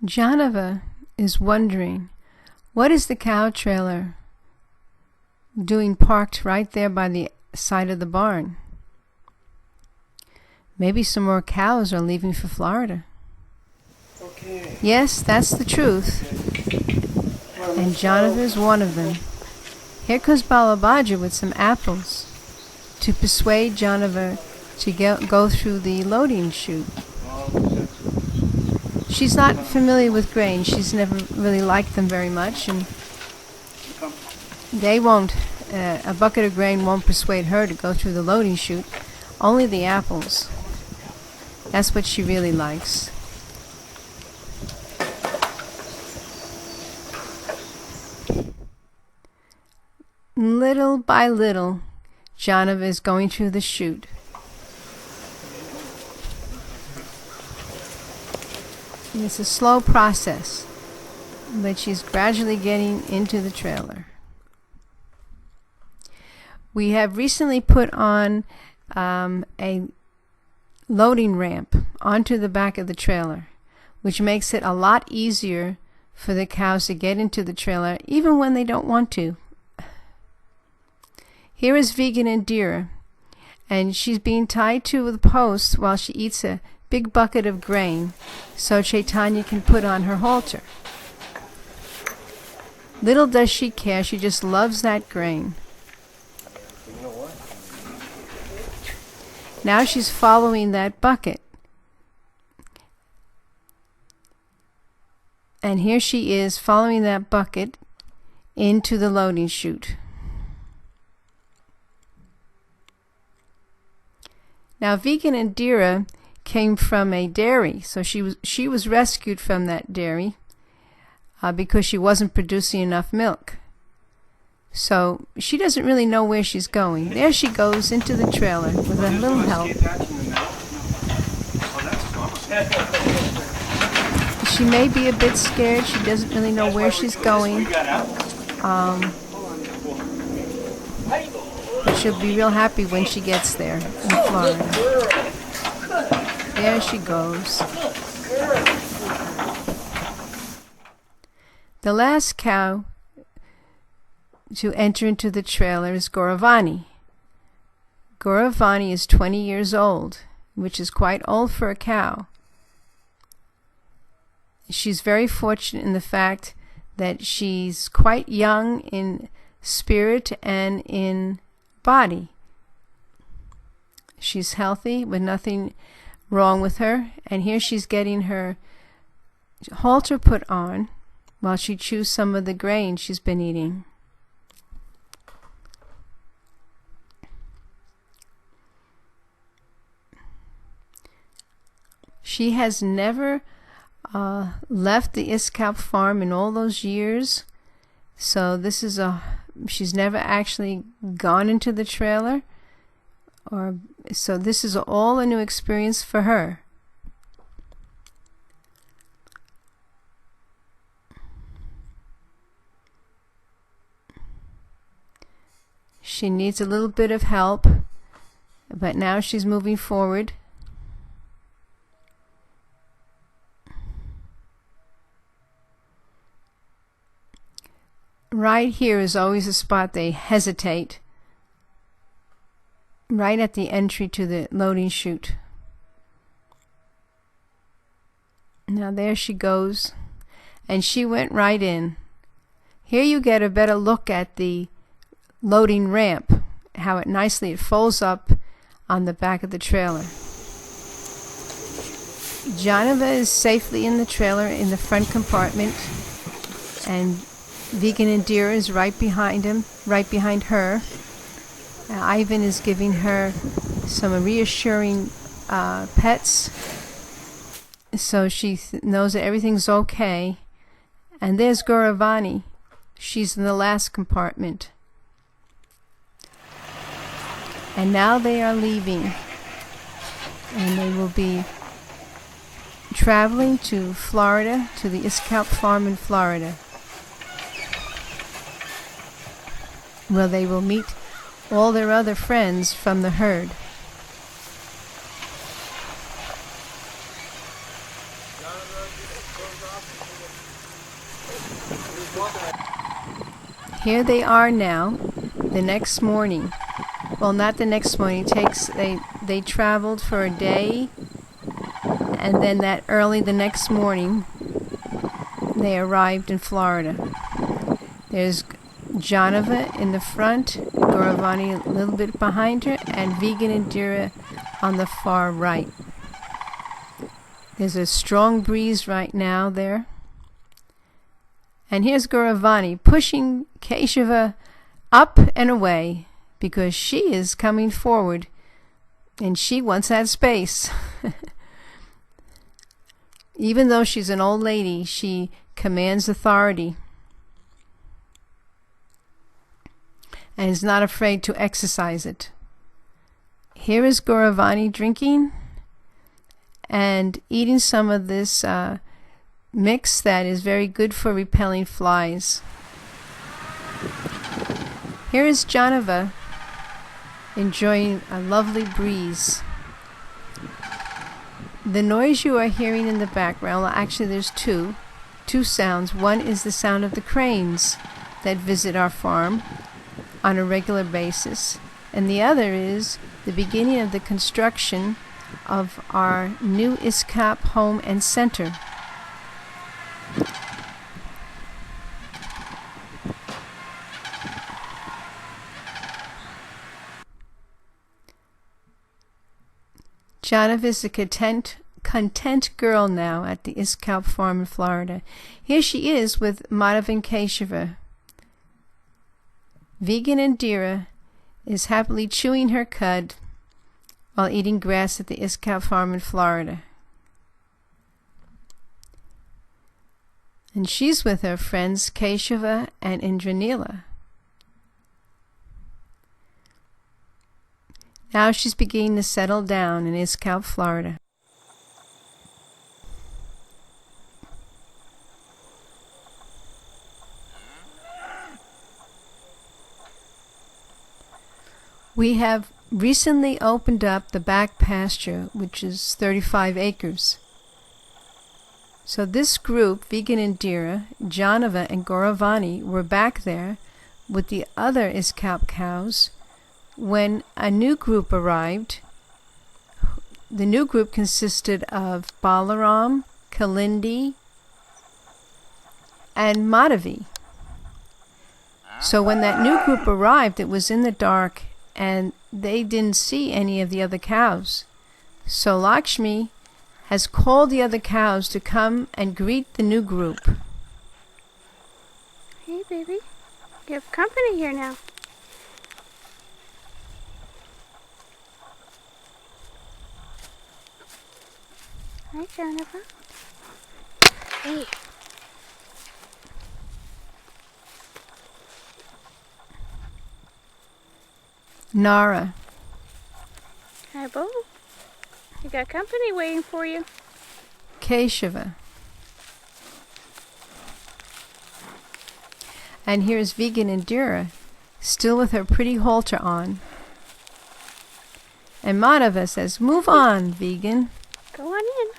Jahnava is wondering, what is the cow trailer doing parked right there by the side of the barn? Maybe some more cows are leaving for Florida. Okay. Yes, that's the truth. And Jahnava is one of them. Here comes Balabaja with some apples to persuade Jahnava to go through the loading chute. She's not familiar with grain. She's never really liked them very much, and they won't. A bucket of grain won't persuade her to go through the loading chute. Only the apples. That's what she really likes. Little by little, Jahnava is going through the chute. It's a slow process, but she's gradually getting into the trailer. We have recently put on a loading ramp onto the back of the trailer, which makes it a lot easier for the cows to get into the trailer, even when they don't want to. Here is vegan Indira, and she's being tied to the post while she eats a big bucket of grain so Chaitanya can put on her halter. Little does she care, she just loves that grain. Now she's following that bucket. And here she is following that bucket into the loading chute. Now vegan Indira came from a dairy, so she was rescued from that dairy because she wasn't producing enough milk. So she doesn't really know where she's going. There she goes into the trailer with a little help. She may be a bit scared. She doesn't really know where she's going. But she'll be real happy when she gets there in Florida. There she goes. The last cow to enter into the trailer is Gauravani. Gauravani is 20 years old, which is quite old for a cow. She's very fortunate in the fact that she's quite young in spirit and in body. She's healthy with nothing wrong with her, and here she's getting her halter put on while she chews some of the grain she's been eating. She has never left the ISCOWP farm in all those years, so she's never actually gone into the trailer, so this is all a new experience for her. She needs a little bit of help, but now she's moving forward. Right here is always a spot they hesitate, right at the entry to the loading chute. Now there she goes, and she went right in. Here you get a better look at the loading ramp, how it nicely folds up on the back of the trailer. Jahnava is safely in the trailer in the front compartment, and vegan Indira is right behind her. Ivan is giving her some reassuring pets, so she knows that everything's okay. And there's Gauravani. She's in the last compartment. And now they are leaving, and they will be traveling to Florida, to the ISCOWP farm in Florida, where they will meet all their other friends from the herd. Here they are now, the next morning. Well, not the next morning. They traveled for a day, and then that early the next morning, they arrived in Florida. There's Jahnava in the front, Gauravani a little bit behind her, and Vegan Indira on the far right. There's a strong breeze right now there. And here's Gauravani pushing Keshava up and away because she is coming forward and she wants that space. Even though she's an old lady, she commands authority and is not afraid to exercise it. Here is Gauravani drinking and eating some of this mix that is very good for repelling flies. Here is Jahnava enjoying a lovely breeze. The noise you are hearing in the background, well, actually there's two sounds. One is the sound of the cranes that visit our farm on a regular basis, and the other is the beginning of the construction of our new ISCOWP home and center. Jahnava is a content girl now at the ISCOWP farm in Florida. Here she is with Madhav and Keshava. Vegan Indira is happily chewing her cud while eating grass at the ISCOWP farm in Florida. And she's with her friends Keshava and Indranila. Now she's beginning to settle down in ISCOWP, Florida. We have recently opened up the back pasture, which is 35 acres. So this group, Vegan Indira, Jahnava, and Gauravani, were back there with the other ISCOWP cows when a new group arrived. The new group consisted of Balaram, Kalindi, and Madhavi. So when that new group arrived, it was in the dark and they didn't see any of the other cows. So Lakshmi has called the other cows to come and greet the new group. Hey baby, you have company here now. Hi Jahnava. Hey. Nara. Hi Bo. You got company waiting for you. Keshava. And here's Vegan Indira, still with her pretty halter on. And Madhava says, "Move on, Vegan." Go on in.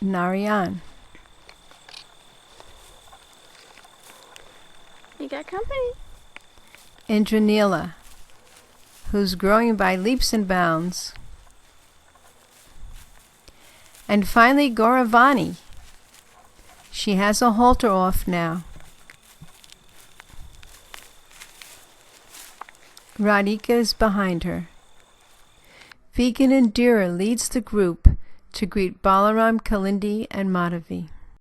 Narayan. You got company. Indranila, who's growing by leaps and bounds. And finally Gauravani. She has a halter off now. Radhika is behind her. Vegan Indira leads the group to greet Balaram, Kalindi, and Madhavi.